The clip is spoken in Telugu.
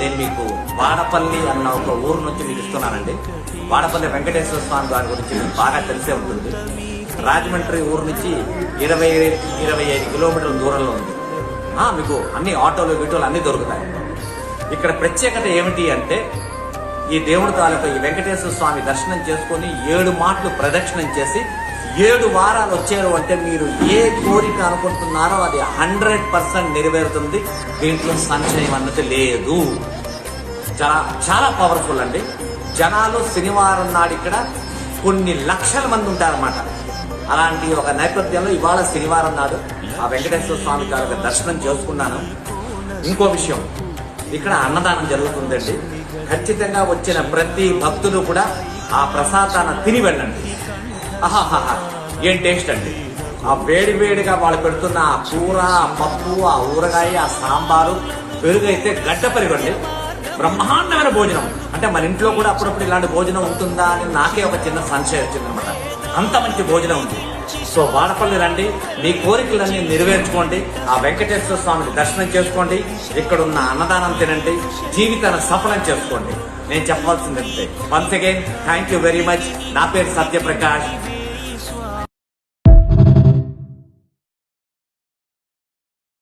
నేను మీకు వాడపల్లి అన్న ఒక ఊరు నుంచి మీకు ఇస్తున్నానండి. వాడపల్లి వెంకటేశ్వర స్వామి గారి గురించి మీకు బాగా తెలిసే ఉంటుంది. రాజమండ్రి ఊరు నుంచి 20-25 కిలోమీటర్ల దూరంలో ఉంది. మీకు అన్ని ఆటోలు వీటోలు అన్ని దొరుకుతాయి. ఇక్కడ ప్రత్యేకత ఏమిటి అంటే ఈ దేవుడి తాలూకా ఈ వెంకటేశ్వర స్వామి దర్శనం చేసుకుని 7 మాటలు ప్రదక్షిణం చేసి 7 వారాలు వచ్చారు అంటే మీరు ఏ కోరిక అనుకుంటున్నారో అది 100% నెరవేరుతుంది. దీంట్లో సంశయం అన్నది లేదు. చాలా చాలా పవర్ఫుల్ అండి. జనాలు శనివారం నాడు ఇక్కడ కొన్ని లక్షల మంది ఉంటారన్నమాట. అలాంటి ఒక నేపథ్యంలో ఇవాళ శనివారం నాడు ఆ వెంకటేశ్వర స్వామి గారి దర్శనం చేసుకున్నాను. ఇంకో విషయం, ఇక్కడ అన్నదానం జరుగుతుందండి. ఖచ్చితంగా వచ్చిన ప్రతి భక్తులు కూడా ఆ ప్రసాదాన్ని తిని వెళ్ళండి. ఆహాహా, ఏం టేస్ట్ అండి! ఆ వేడిగా వాళ్ళు పెడుతున్న ఆ కూర, ఆ పప్పు, ఆ ఊరగాయ, ఆ సాంబారు, పెరుగు అయితే గడ్డ పెరుగండి. బ్రహ్మాండమైన భోజనం. అంటే మన ఇంట్లో కూడా అప్పుడప్పుడు ఇలాంటి భోజనం ఉంటుందా అని నాకే ఒక చిన్న సంశయం వచ్చిందనమాట. అంత మంచి భోజనం ఉంది. సో వాడపల్లి రండి, మీ కోరికలన్నీ నెరవేర్చుకోండి, ఆ వెంకటేశ్వర స్వామిని దర్శనం చేసుకోండి, ఇక్కడున్న అన్నదానం తినండి, జీవితాన్ని సఫలం చేసుకోండి. నేను చెప్పాల్సిందంటే once again thank you very much. నా పేరు సత్యప్రకాష్.